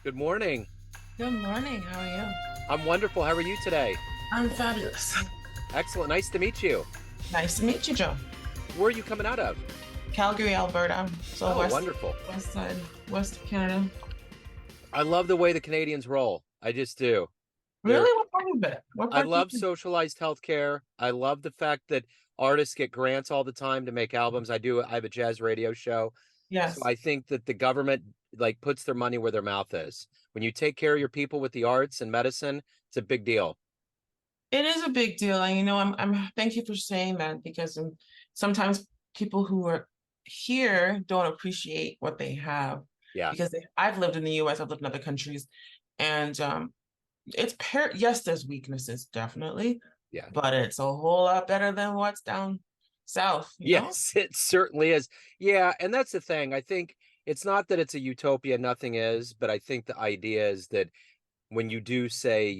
Good morning. Good morning. How are you? I'm wonderful. How are you today? I'm fabulous. Excellent. Nice to meet you. Nice to meet you, Joe. Where are you coming out of? Calgary, Alberta. So Oh, west wonderful. west side, west of Canada. I love the way the Canadians roll. I just do. They're Really? What part of it? What I part do love you? socialized healthcare. I love the fact that artists get grants all the time to make albums. I have a jazz radio show. So Yes. I think that the government like puts their money where their mouth is. When you take care of your people with the arts and medicine, it's a big deal. It is a big deal. And I'm thank you for saying that because sometimes people who are here don't appreciate what they have Yeah. because I've lived in the US, I've lived in other countries, and yes, there's weaknesses, definitely, Yeah. but it's a whole lot better than what's down south, you know? Yes, it certainly is. Yeah, and that's the thing. I think it's not that it's a utopia, nothing is, but I think the idea is that when you do say,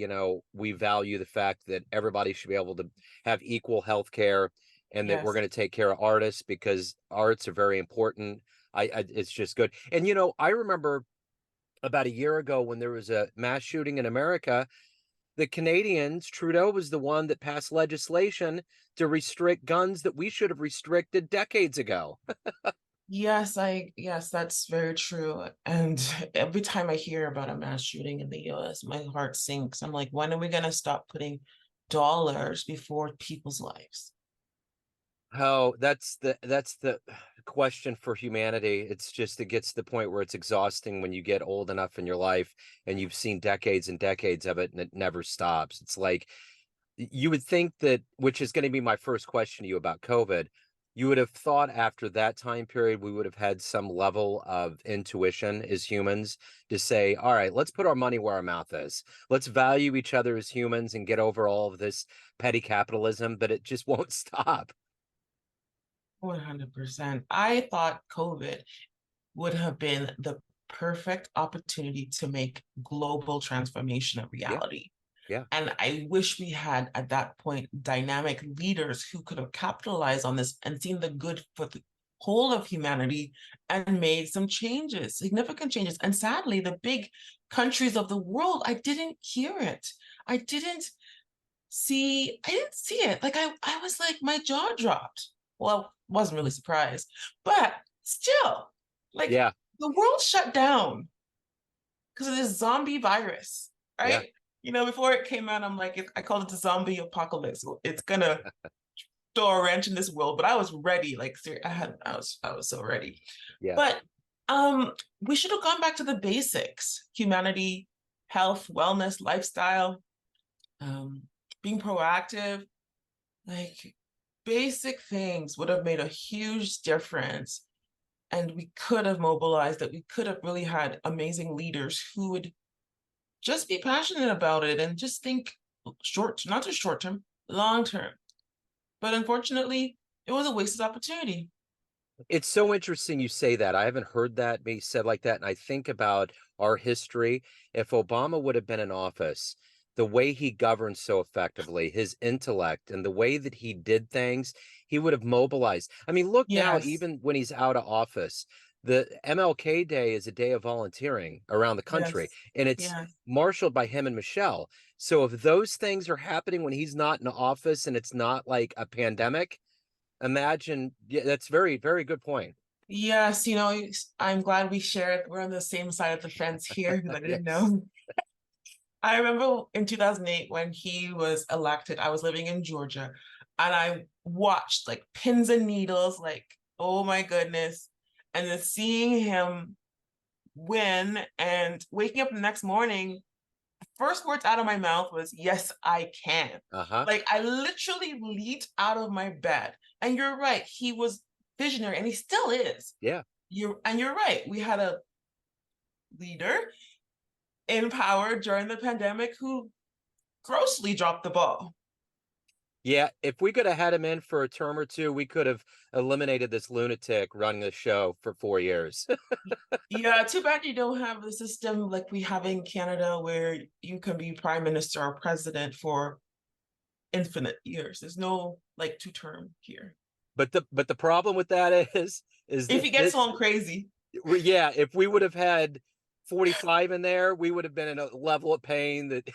we value the fact that everybody should be able to have equal health care and that we're Yes. going to take care of artists because arts are very important. It's just good. And I remember about a year ago when there was a mass shooting in America, the Canadians, Trudeau was the one that passed legislation to restrict guns that we should have restricted decades ago. Yes, that's very true. And every time I hear about a mass shooting in the US, my heart sinks. I'm like, when are we gonna stop putting dollars before people's lives? Oh, that's the question for humanity. It's just it gets to the point where it's exhausting when you get old enough in your life and you've seen decades and decades of it and it never stops. It's like you would think that, which is going to be my first question to you about COVID, you would have thought after that time period we would have had some level of intuition as humans to say, all right, let's put our money where our mouth is. Let's value each other as humans and get over all of this petty capitalism, but it just won't stop. 100%. I thought COVID would have been the perfect opportunity to make global transformation a Yeah, reality. yeah. And I wish we had at that point dynamic leaders who could have capitalized on this and seen the good for the whole of humanity and made some changes, significant changes. And sadly, the big countries of the world, I didn't hear it. I didn't I didn't see it. I was like, my jaw dropped. Well, wasn't really surprised, but still, like Yeah, the world shut down because of this zombie virus, yeah, right? Before it came out, I'm like, I called it the zombie apocalypse. It's gonna throw a wrench in this world, but I was ready. Like, I was so ready. yeah. But we should have gone back to the basics: humanity, health, wellness, lifestyle, um, being proactive. Like, basic things would have made a huge difference. And we could have mobilized it. We could have really had amazing leaders who would just be passionate about it and just think not just short term, long term. But unfortunately, it was a wasted opportunity. It's so interesting you say that. I haven't heard that be said like that. And I think about our history. If Obama would have been in office, the way he governed so effectively, his intellect and the way that he did things, he would have mobilized. I mean, look now, Yes, even when he's out of office, the MLK Day is a day of volunteering around the country, yes, and it's yes. marshaled by him and Michelle. So if those things are happening when he's not in office and it's not like a pandemic, imagine. Yeah, that's very, very good point. Yes, I'm glad we share it. We're on the same side of the fence here because I didn't Yes. know. I remember in 2008 when he was elected, I was living in Georgia and I watched like pins and needles, like, oh my goodness. And then seeing him win and waking up the next morning, first words out of my mouth was, yes, I can. Uh-huh. Like, I literally leaped out of my bed. And you're right, he was visionary and he still is. Yeah. You're right. We had a leader in power during the pandemic who grossly dropped the ball. Yeah. If we could have had him in for a term or two, we could have eliminated this lunatic running the show for 4 years. Yeah, too bad you don't have the system like we have in Canada where you can be prime minister or president for infinite years. There's no like two term here. But the problem with that is If that he gets on crazy. yeah, if we would have had 45 in there, we would have been in a level of pain that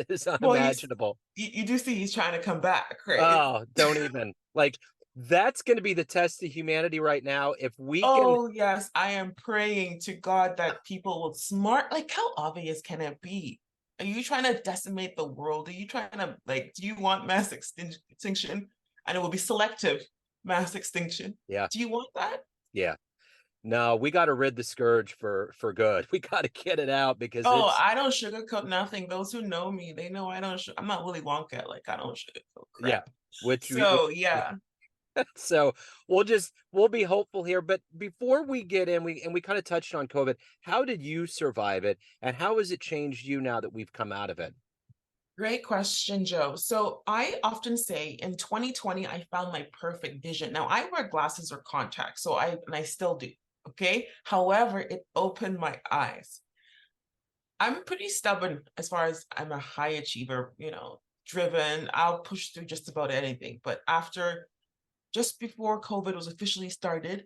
is Well, unimaginable. you do see he's trying to come back, right? Oh, don't even. Like, that's going to be the test of humanity right now. If we can, Oh, yes, I am praying to God that people will smart. Like, how obvious can it be? Are you trying to decimate the world? Are you trying to, like, do you want mass extinction? And it will be selective mass extinction. yeah, Do you want that? yeah. No, we got to rid the scourge for good. We got to get it out because Oh, it's, I don't sugarcoat nothing. Those who know me, they know I don't. I'm not Willy Wonka. Like, I don't sugarcoat yeah, crap. which we, So, yeah. so we'll be hopeful here. But before we get in, we kind of touched on COVID. How did you survive it, and how has it changed you now that we've come out of it? Great question, Joe. So I often say in 2020, I found my perfect vision. Now I wear glasses or contacts, and I still do. Okay. However, it opened my eyes. I'm pretty stubborn as far as I'm a high achiever, driven. I'll push through just about anything. But just before COVID was officially started,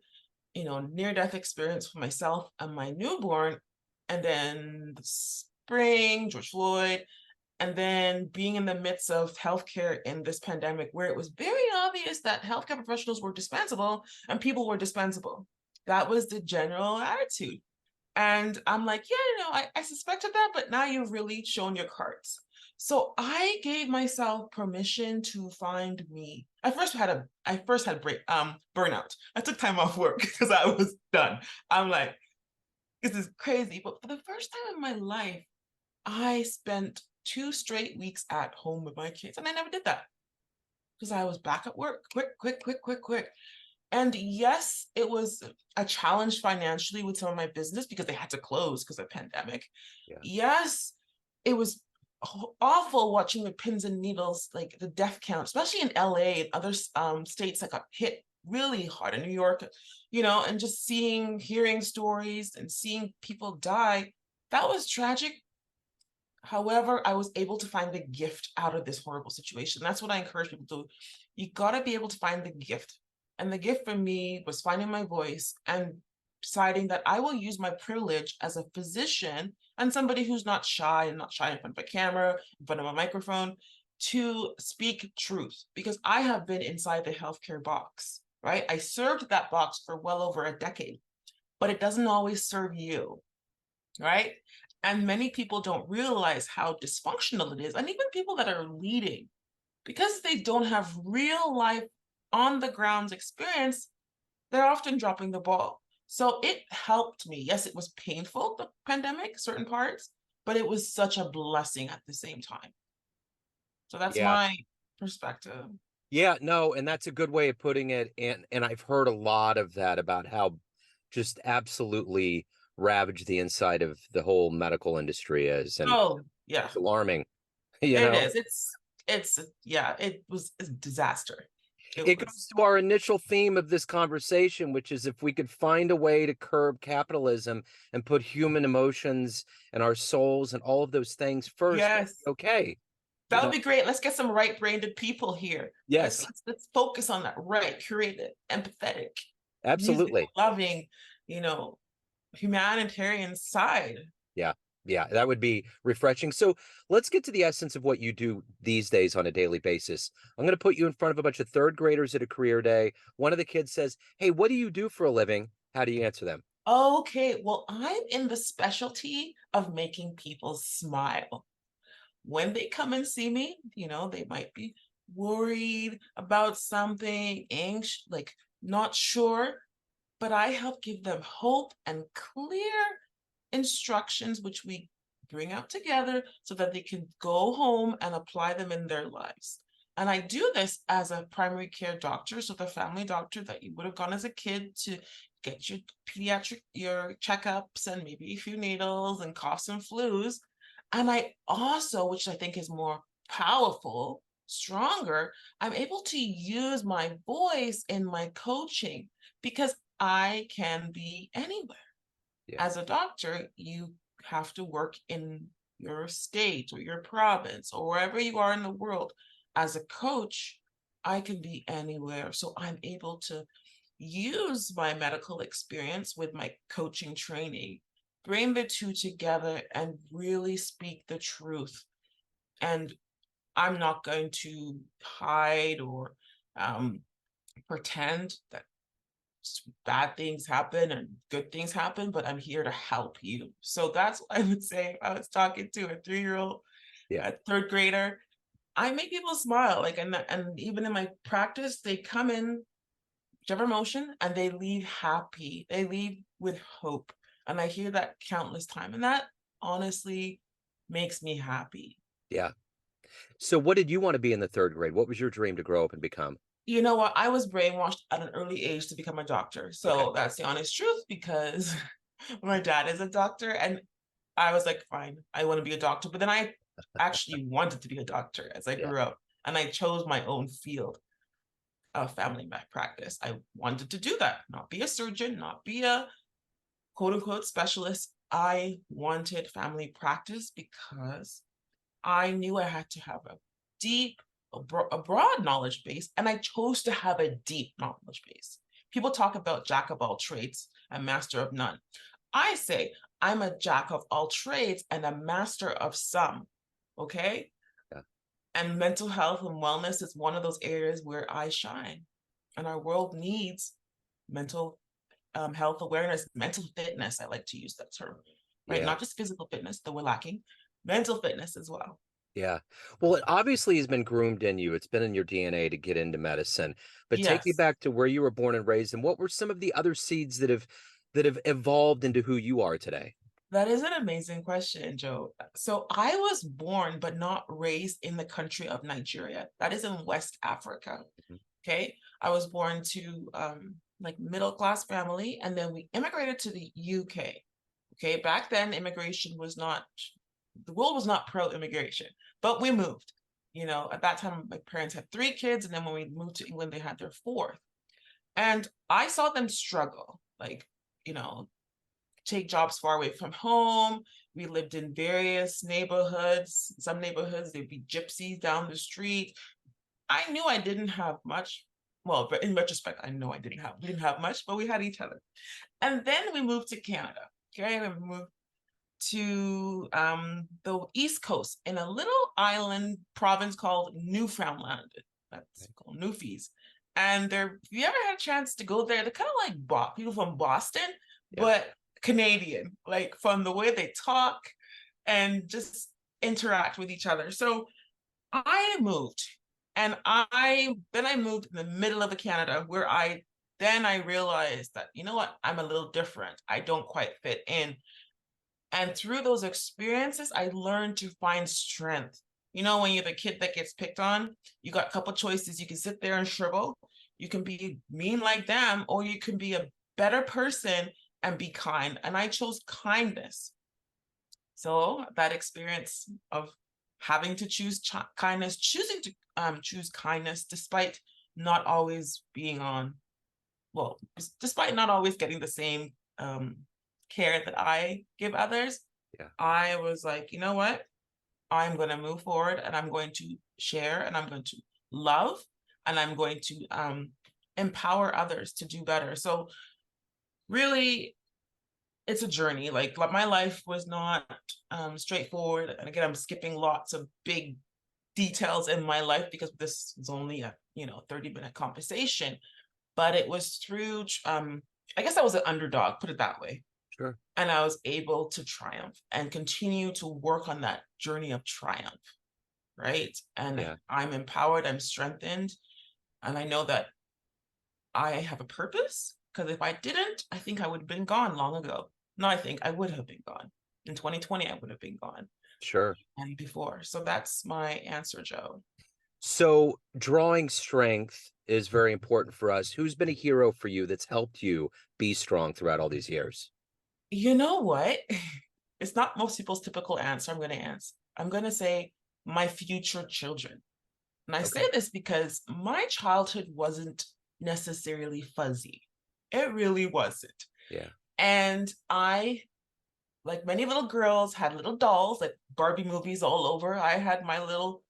near death experience for myself and my newborn, and then the spring, George Floyd, and then being in the midst of healthcare in this pandemic, where it was very obvious that healthcare professionals were dispensable and people were dispensable. That was the general attitude. And I'm like, yeah, I suspected that, but now you've really shown your cards. So I gave myself permission to find me. I first had burnout. I took time off work because I was done. I'm like, this is crazy. But for the first time in my life, I spent 2 straight weeks at home with my kids, and I never did that because I was back at work. Quick, quick, quick, quick, quick. And yes, it was a challenge financially with some of my business because they had to close because of the pandemic. Yeah, Yes, it was awful watching the pins and needles, like the death count, especially in LA and other states that got hit really hard in New York, and just hearing stories and seeing people die. That was tragic. However, I was able to find the gift out of this horrible situation. That's what I encourage people to do. You got to be able to find the gift. And the gift for me was finding my voice and deciding that I will use my privilege as a physician and somebody who's not shy and not shy in front of a camera, in front of a microphone, to speak truth. Because I have been inside the healthcare box, right? I served that box for well over a decade, but it doesn't always serve you, right? And many people don't realize how dysfunctional it is. And even people that are leading, because they don't have real life on the ground experience, they're often dropping the ball. So it helped me. Yes, it was painful, the pandemic, certain parts, but it was such a blessing at the same time. So that's yeah, my perspective. yeah. No, and that's a good way of putting it. And I've heard a lot of that about how just absolutely ravaged the inside of the whole medical industry is, and Oh, yeah, it's alarming. You it know, is. Yeah, it was a disaster. It it was. goes to our initial theme of this conversation, which is if we could find a way to curb capitalism and put human emotions and our souls and all of those things first, we'll Yes. be okay. You That would know, be great. Let's get some right-brained people here. Let's yes, let's let's focus on that right, creative, empathetic, musical, absolutely. loving, you know, humanitarian side. Yeah. Yeah, that would be refreshing. So let's get to the essence of what you do these days on a daily basis. I'm going to put you in front of a bunch of third graders at a career day. One of the kids says, "Hey, what do you do for a living?" How do you answer them? Okay, well, I'm in the specialty of making people smile. When they come and see me, they might be worried about something, anxious, like not sure, but I help give them hope and clear instructions, which we bring out together so that they can go home and apply them in their lives. And I do this as a primary care doctor, so the family doctor that you would have gone as a kid to get your checkups and maybe a few needles and coughs and flus. And I also, which I think is more powerful, stronger, I'm able to use my voice in my coaching because I can be anywhere. Yeah. As a doctor, you have to work in your state or your province or wherever you are in the world. As a coach, I can be anywhere. So I'm able to use my medical experience with my coaching training bring the two together and really speak the truth. And I'm not going to hide or um, pretend that bad things happen and good things happen, but I'm here to help you. So that's what I would say if I was talking to a 3-year old, Yeah. a third grader. I make people smile. Like, and even in my practice, they come in whichever emotion and they leave happy. They leave with hope. And I hear that countless time. And that honestly makes me happy. Yeah. So what did you want to be in the third grade? What was your dream to grow up and become? You know what? I was brainwashed at an early age to become a doctor. Okay. So that's the honest truth because my dad is a doctor and I was like, fine, I want to be a doctor. But then I actually wanted to be a doctor as I Yeah. grew up and I chose my own field of family practice. I wanted to do that, not be a surgeon, not be a quote unquote specialist. I wanted family practice because I knew I had to have a deep, a broad knowledge base, and I chose to have a deep knowledge base. People talk about jack of all trades and master of none. I say I'm a jack of all trades and a master of some. Okay. Yeah. And mental health and wellness is one of those areas where I shine. And our world needs mental health awareness, mental fitness. I like to use that term, right? Yeah. Not just physical fitness that we're lacking, mental fitness as well. Yeah. Well, it obviously has been groomed in you. It's been in your DNA to get into medicine. But take me Yes, back to where you were born and raised, and what were some of the other seeds that have evolved into who you are today? that is an amazing question, Joe. So I was born but not raised in the country of Nigeria. That is in West Africa. Mhm. Okay. I was born to like middle class family, and then we immigrated to the UK. Okay. Back then, immigration was not, the world was not pro immigration, but we moved. You know, at that time, my parents had 3 kids, and then when we moved to England, they had their fourth. And I saw them struggle, like, you know, take jobs far away from home. We lived in various neighborhoods. Some neighborhoods, there'd be gypsies down the street. I knew I didn't have much. Well, but in retrospect, I know we didn't have much, but we had each other. And then we moved to Canada. Okay, we moved to the East Coast in a little island province called Newfoundland. That's Okay. called Newfies. And there, if you ever had a chance to go there, they're kind of like people from Boston, Yeah. but Canadian, like from the way they talk and just interact with each other. So I moved, and I moved in the middle of Canada where I realized that, you know what, I'm a little different. I don't quite fit in. And through those experiences, I learned to find strength. You know, when you're the kid that gets picked on, you got a couple choices. You can sit there and shrivel. You can be mean like them, or you can be a better person and be kind. And I chose kindness. So that experience of having to choose kindness, choosing to choose kindness despite not always being on, well, despite not always getting the same care that I give others, Yeah. I was like, you know what? I'm going to move forward and I'm going to share and I'm going to love and I'm going to empower others to do better. So, really, it's a journey. Like my life was not straightforward. And again, I'm skipping lots of big details in my life because this is only a 30-minute conversation. But it was through I guess I was an underdog, put it that way. Sure. And I was able to triumph and continue to work on that journey of triumph, right? And Yeah. I'm empowered, I'm strengthened, and I know that I have a purpose. Because if I didn't, I think I would have been gone long ago. No, I think I would have been gone. In 2020, I would have been gone Sure. and before. So that's my answer, Joe. So drawing strength is very important for us. Who's been a hero for you that's helped you be strong throughout all these years? You know what? It's not most people's typical answer. I'm going to say my future children. And I say Okay. this because my childhood wasn't necessarily fuzzy. It really wasn't. Yeah. And I, like many little girls, had little dolls, like Barbie movies all over. I had my little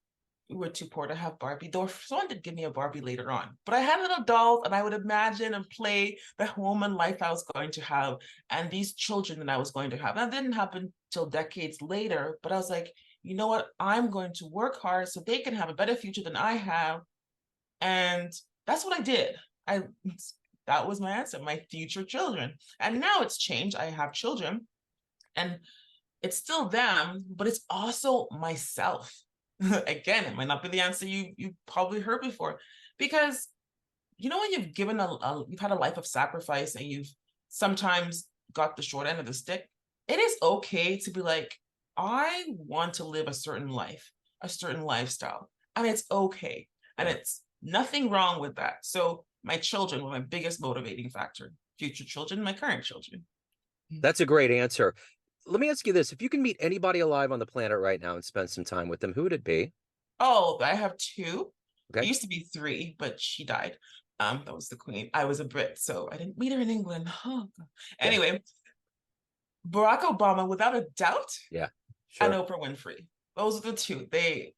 we were too poor to have Barbie, though someone did give me a Barbie later on. But I had little dolls, and I would imagine and play the home and life I was going to have and these children that I was going to have. That didn't happen till decades later, but I was like, you know what? I'm going to work hard so they can have a better future than I have. And that's what I did. I that was my answer, my future children. And now it's changed. I have children, and it's still them, but it's also myself. Again, it might not be the answer you probably heard before, because when you've given you've had a life of sacrifice and you've sometimes got the short end of the stick, it is okay to be like, I want to live a certain life, a certain lifestyle, and it's okay, and Yeah. it's nothing wrong with that. So my children were my biggest motivating factor. Future children, my current children. That's a great answer. Let me ask you this. If you can meet anybody alive on the planet right now and spend some time with them, who would it be? Oh, I have two. It Okay. used to be three, but she died. That was the queen. I was a Brit, so I didn't meet her in England. Oh, Yeah. anyway, Barack Obama, without a doubt, Yeah. and Sure. Oprah Winfrey. Those are the two. They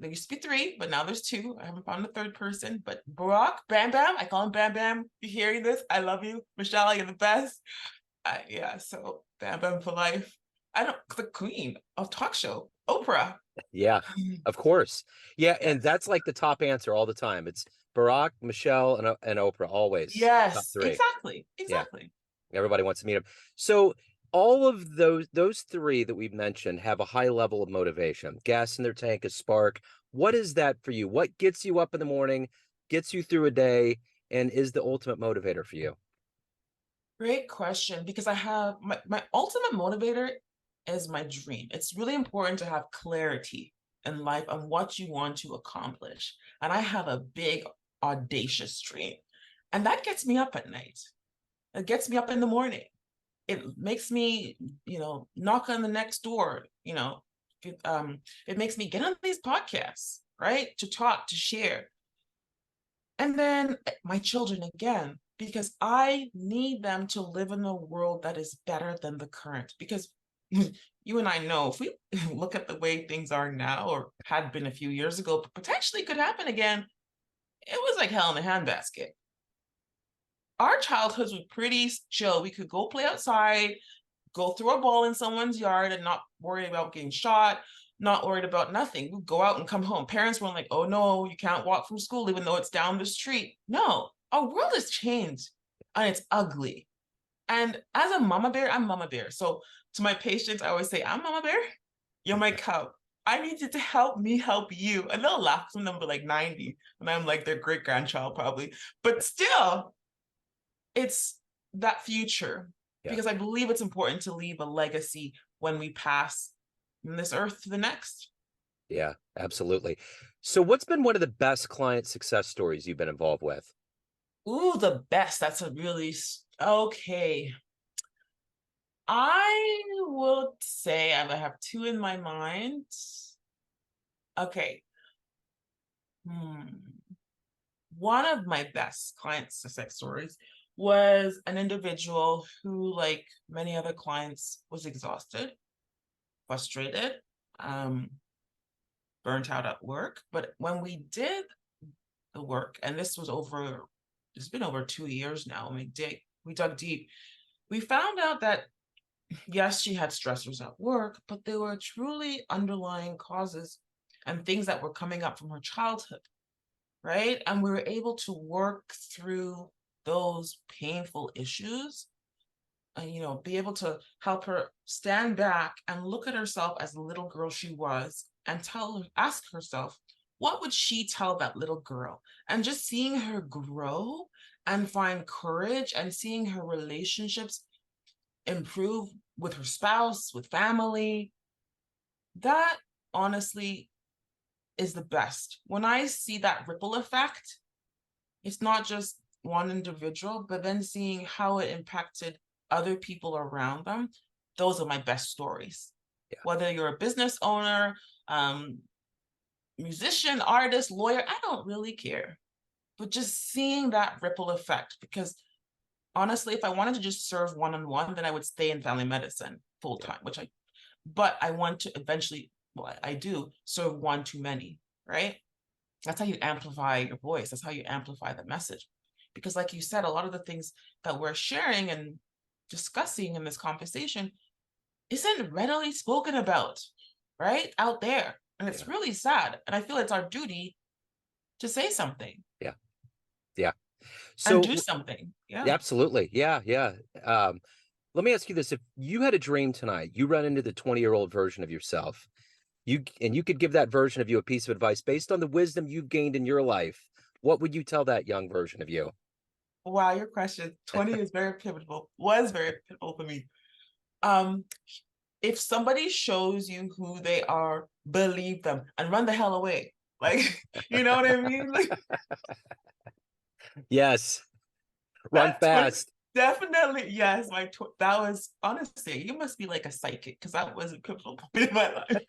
used to be three, but now there's two. I haven't found a third person. But Barack, Bam Bam, I call him Bam Bam. You hearing this? I love you, Michelle. You're the best. Yeah, so Bam Bam for life. I don't the queen of talk show, Oprah. Yeah, of course. Yeah, and Yes. that's like the top answer all the time. It's Barack, Michelle, and Oprah always top Yes, three. exactly. Yeah, Exactly. everybody wants to meet him. So all of those three that we've mentioned have a high level of motivation, gas in their tank, a spark. What is that for you? What gets you up in the morning, gets you through a day, and is the ultimate motivator for you? Great question, because I have my ultimate motivator is my dream. It's really important to have clarity in life on what you want to accomplish. And I have a big, audacious dream. And that gets me up at night. It gets me up in the morning. It makes me, knock on the next door, it makes me get on these podcasts, right? To talk, to share. And then my children again, because I need them to live in a world that is better than the current. Because you and I know if we look at the way things are now or had been a few years ago, potentially could happen again, it was like hell in a handbasket. Our childhoods were pretty chill. We could go play outside, go throw a ball in someone's yard and not worry about getting shot, not worried about nothing. We'd go out and come home. Parents weren't like, oh no, you can't walk from school even though it's down the street. No, our world has changed and it's ugly. And as a mama bear, I'm mama bear. So to my patients, I always say, I'm mama bear, you're my cub. I need you to help me help you. And they'll laugh when I'm like 90 and I'm like their great grandchild probably. But still, it's that future, Yeah, because I believe it's important to leave a legacy when we pass from this earth to the next. yeah, absolutely. So what's been one of the best client success stories you've been involved with? Ooh, the best. That's a really okay. I would say I have two in my mind. Okay. Hmm. One of my best client success stories was an individual who, like many other clients, was exhausted, frustrated, um, burnt out at work. But when we did the work, and it's been over 2 years now, and we dug deep, we found out that yes, she had stressors at work, but there were truly underlying causes and things that were coming up from her childhood, right? And we were able to work through those painful issues and be able to help her stand back and look at herself as the little girl she was and ask herself, what would she tell that little girl? And just seeing her grow and find courage and seeing her relationships improve with her spouse, with family, that honestly is the best. When I see that ripple effect, it's not just one individual, but then seeing how it impacted other people around them. Those are my best stories. Yeah, Whether you're a business owner, um, musician, artist, lawyer, I don't really care. But just seeing that ripple effect, because honestly, if I wanted to just serve one on one, then I would stay in family medicine full yeah, time, but I want to eventually, well, I do serve one too many, right? That's how you amplify your voice. That's how you amplify the message. Because, like you said, a lot of the things that we're sharing and discussing in this conversation isn't readily spoken about, right? Out there. And it's Yeah. really sad. And I feel it's our duty to say something Yeah. Yeah. and So do something. yeah, Yeah. absolutely. Yeah. Yeah. Let me ask you this. If you had a dream tonight, you run into the 20-year-old version of yourself, you could give that version of you a piece of advice based on the wisdom you've gained in your life, what would you tell that young version of you? Wow, your question 20 is very pivotal, was very pivotal for me. Um, if somebody shows you who they are, believe them and run the hell away. Like, you know what I mean? Like Yes. Run that 20, fast. definitely, yes. That was honestly, you must be like a psychic because that was a pivotal point in my life.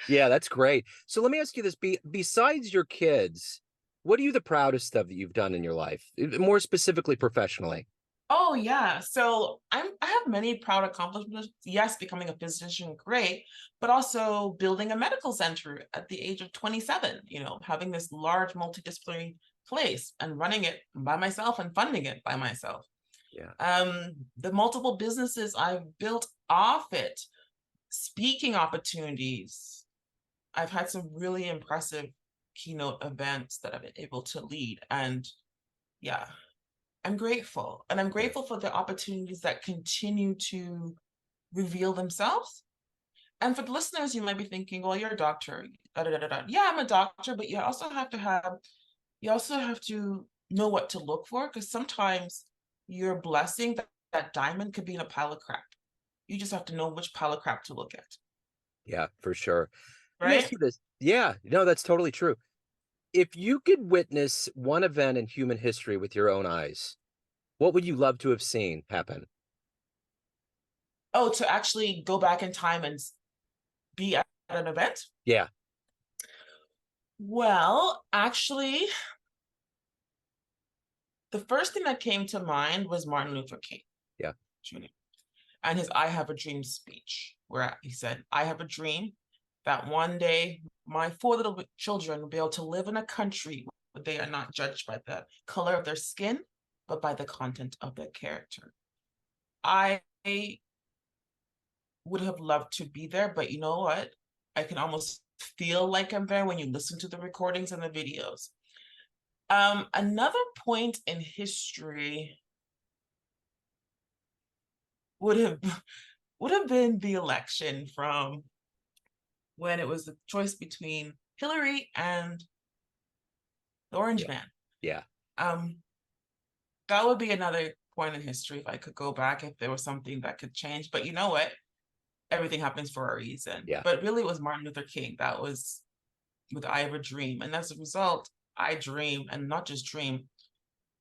Yeah, that's great. So let me ask you this: besides your kids, what are you the proudest of that you've done in your life? More specifically, professionally. Oh yeah. So I have many proud accomplishments. Yes, becoming a physician, great, but also building a medical center at the age of 27, having this large multidisciplinary place and running it by myself and funding it by myself. Yeah. The multiple businesses I've built off it, speaking opportunities. I've had some really impressive keynote events that I've been able to lead. And yeah, I'm grateful. And I'm Yeah. grateful for the opportunities that continue to reveal themselves. And for the listeners, you might be thinking, well, you're a doctor. Da, da, da, da, da. Yeah, I'm a doctor, but you also have to know what to look for because sometimes your blessing, that diamond could be in a pile of crap. You just have to know which pile of crap to look at, Yeah, for sure. Let me ask right? you this. Yeah, no, that's totally true. If you could witness one event in human history with your own eyes, what would you love to have seen happen? Oh, to actually go back in time and be at an event? Yeah. Well, actually, the first thing that came to mind was Martin Luther King Yeah. Jr. and his I Have a Dream speech, where he said, I have a dream that one day my four little children will be able to live in a country where they are not judged by the color of their skin, but by the content of their character. I would have loved to be there, but you know what? I can almost feel like I'm there when you listen to the recordings and the videos. Another point in history would have would have been the election from when it was the choice between Hillary and the Orange Yeah. Man. Yeah. Um, that would be another point in history if I could go back, if there was something that could change. But you know what? Everything happens for a reason. Yeah. But really, it was Martin Luther King. That was with I Have a Dream. And as a result, I dream and not just dream,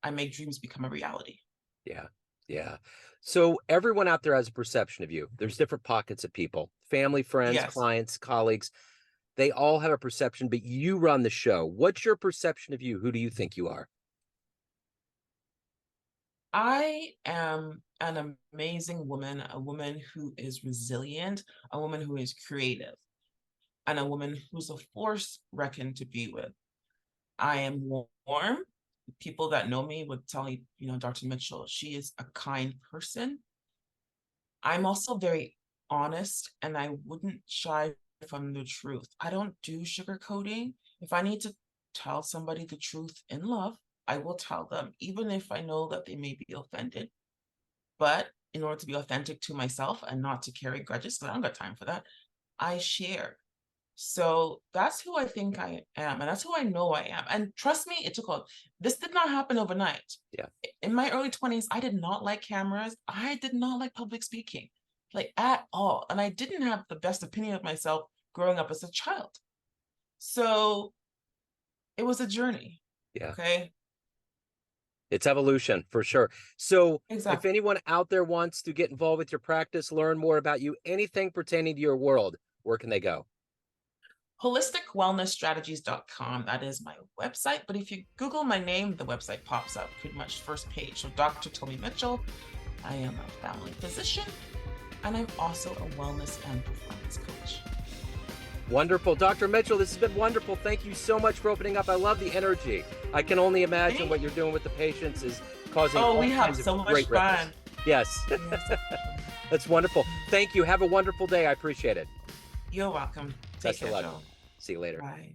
I make dreams become a reality. Yeah. Yeah. So everyone out there has a perception of you. There's different pockets of people, family, friends, Yes. clients, colleagues. They all have a perception, but you run the show. What's your perception of you? Who do you think you are? I am an amazing woman, a woman who is resilient, a woman who is creative, and a woman who's a force reckoned to be with. I am warm. People that know me would tell you, Dr. Mitchell, she is a kind person. I'm also very honest and I wouldn't shy from the truth. I don't do sugarcoating. If I need to tell somebody the truth in love, I will tell them, even if I know that they may be offended. But in order to be authentic to myself and not to carry grudges, because I don't got time for that, I share. So that's who I think I am, and that's who I know I am. And trust me, it took a this did not happen overnight. Yeah. In my early 20s, I did not like cameras. I did not like public speaking, like at all. And I didn't have the best opinion of myself growing up as a child. So it was a journey. Yeah. Okay. It's evolution for sure. So if Exactly. anyone out there wants to get involved with your practice, learn more about you, anything pertaining to your world, where can they go? Holisticwellnessstrategies.com. That is my website. But if you Google my name, the website pops up pretty much first page. So Dr. Tomi Mitchell, I am a family physician, and I'm also a wellness and performance coach. Wonderful. Dr. Mitchell, this has been wonderful. Thank you so much for opening up. I love the energy. I can only imagine what you're doing with the patients is causing Oh, all we have kinds of so much great ripples. fun. Yes. Yes. That's wonderful. Thank you. Have a wonderful day. I appreciate it. You're welcome. Take Best of care, luck. Joe. See you later. Bye.